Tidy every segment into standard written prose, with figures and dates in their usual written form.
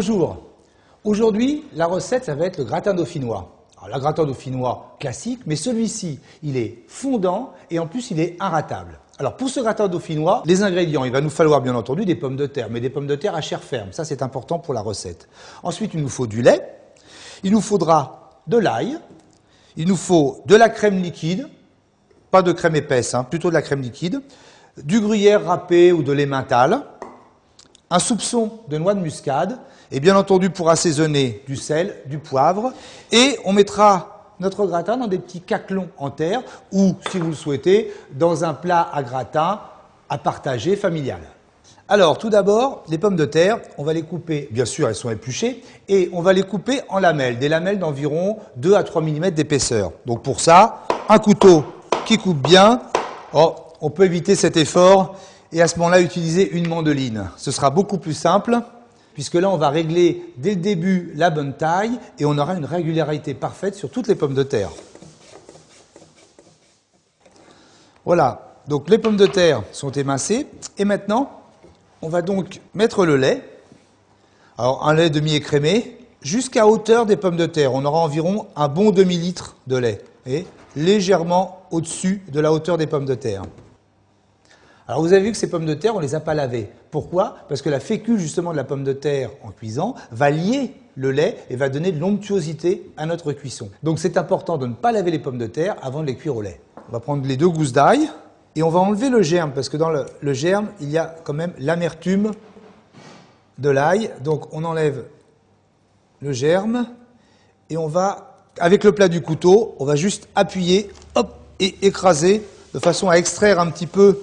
Bonjour. Aujourd'hui, la recette, ça va être le gratin dauphinois. Alors, le gratin dauphinois classique, mais celui-ci, il est fondant et en plus, il est inratable. Alors, pour ce gratin dauphinois, les ingrédients, il va nous falloir bien entendu des pommes de terre, mais des pommes de terre à chair ferme. Ça, c'est important pour la recette. Ensuite, il nous faut du lait. Il nous faudra de l'ail. Il nous faut de la crème liquide. Pas de crème épaisse, plutôt de la crème liquide. Du gruyère râpé ou de l'emmental. Un soupçon de noix de muscade. Et bien entendu, pour assaisonner, du sel, du poivre. Et on mettra notre gratin dans des petits caclons en terre ou, si vous le souhaitez, dans un plat à gratin à partager familial. Alors, tout d'abord, les pommes de terre, on va les couper, bien sûr, elles sont épluchées, et on va les couper en lamelles, des lamelles d'environ 2 à 3 mm d'épaisseur. Donc pour ça, un couteau qui coupe bien. Oh, on peut éviter cet effort et à ce moment-là utiliser une mandoline. Ce sera beaucoup plus simple. Puisque là, on va régler dès le début la bonne taille et on aura une régularité parfaite sur toutes les pommes de terre. Voilà, donc les pommes de terre sont émincées. Et maintenant, on va donc mettre le lait. Alors, un lait demi-écrémé jusqu'à hauteur des pommes de terre. On aura environ un bon demi-litre de lait. Et légèrement au-dessus de la hauteur des pommes de terre. Alors vous avez vu que ces pommes de terre, on ne les a pas lavées. Pourquoi? Parce que la fécule justement de la pomme de terre en cuisant va lier le lait et va donner de l'onctuosité à notre cuisson. Donc c'est important de ne pas laver les pommes de terre avant de les cuire au lait. On va prendre les 2 gousses d'ail et on va enlever le germe parce que dans le germe, il y a quand même l'amertume de l'ail. Donc on enlève le germe et on va, avec le plat du couteau, on va juste appuyer, hop, et écraser de façon à extraire un petit peu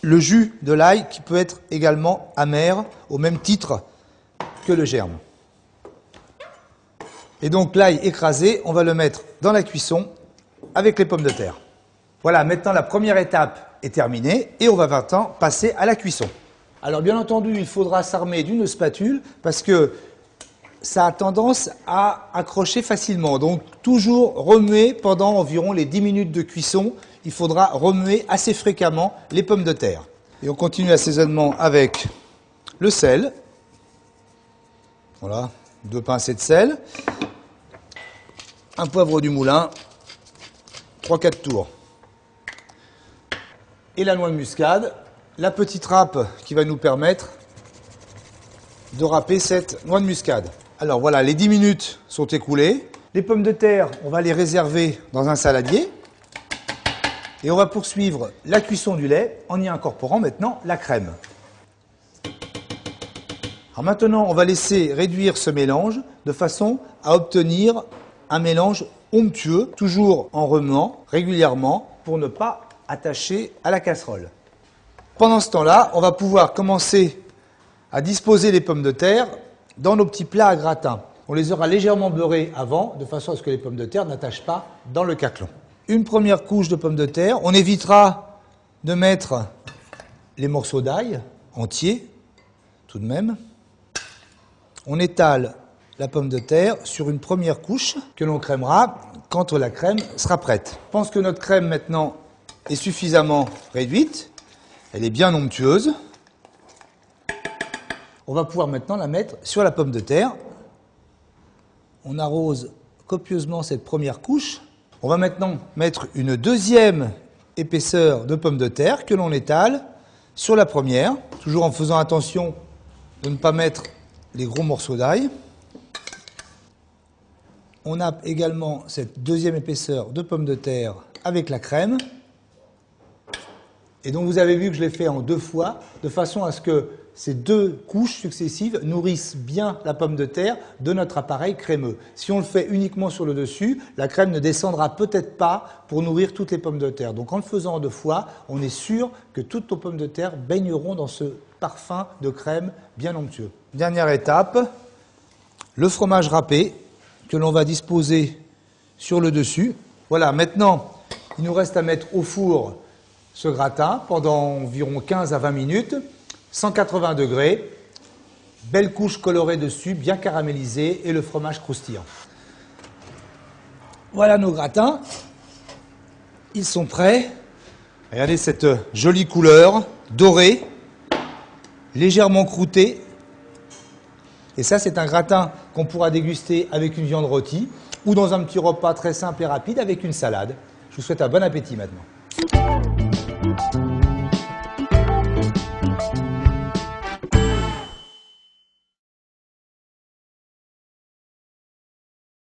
le jus de l'ail qui peut être également amer au même titre que le germe. Et donc l'ail écrasé, on va le mettre dans la cuisson avec les pommes de terre. Voilà, maintenant la première étape est terminée et on va maintenant passer à la cuisson. Alors bien entendu, il faudra s'armer d'une spatule parce que ça a tendance à accrocher facilement. Donc toujours remuer pendant environ les 10 minutes de cuisson. Il faudra remuer assez fréquemment les pommes de terre. Et on continue l'assaisonnement avec le sel. Voilà, 2 pincées de sel. Un poivre du moulin. 3-4 tours. Et la noix de muscade. La petite râpe qui va nous permettre de râper cette noix de muscade. Alors voilà, les 10 minutes sont écoulées. Les pommes de terre, on va les réserver dans un saladier. Et on va poursuivre la cuisson du lait en y incorporant maintenant la crème. Alors maintenant, on va laisser réduire ce mélange de façon à obtenir un mélange onctueux, toujours en remuant régulièrement pour ne pas attacher à la casserole. Pendant ce temps-là, on va pouvoir commencer à disposer les pommes de terre dans nos petits plats à gratin. On les aura légèrement beurrés avant, de façon à ce que les pommes de terre n'attachent pas dans le caclon. Une première couche de pommes de terre. On évitera de mettre les morceaux d'ail entiers, tout de même. On étale la pomme de terre sur une première couche que l'on crémera quand la crème sera prête. Je pense que notre crème maintenant est suffisamment réduite. Elle est bien onctueuse. On va pouvoir maintenant la mettre sur la pomme de terre. On arrose copieusement cette première couche. On va maintenant mettre une deuxième épaisseur de pommes de terre que l'on étale sur la première, toujours en faisant attention de ne pas mettre les gros morceaux d'ail. On a également cette deuxième épaisseur de pommes de terre avec la crème. Et donc vous avez vu que je l'ai fait en 2 fois, de façon à ce que ces 2 couches successives nourrissent bien la pomme de terre de notre appareil crémeux. Si on le fait uniquement sur le dessus, la crème ne descendra peut-être pas pour nourrir toutes les pommes de terre. Donc en le faisant en 2 fois, on est sûr que toutes nos pommes de terre baigneront dans ce parfum de crème bien onctueux. Dernière étape, le fromage râpé que l'on va disposer sur le dessus. Voilà, maintenant, il nous reste à mettre au four ce gratin pendant environ 15 à 20 minutes. 180 degrés, belle couche colorée dessus, bien caramélisée et le fromage croustillant. Voilà nos gratins, ils sont prêts. Regardez cette jolie couleur dorée, légèrement croûtée Et ça, c'est un gratin qu'on pourra déguster avec une viande rôtie ou dans un petit repas très simple et rapide avec une salade. Je vous souhaite un bon appétit maintenant.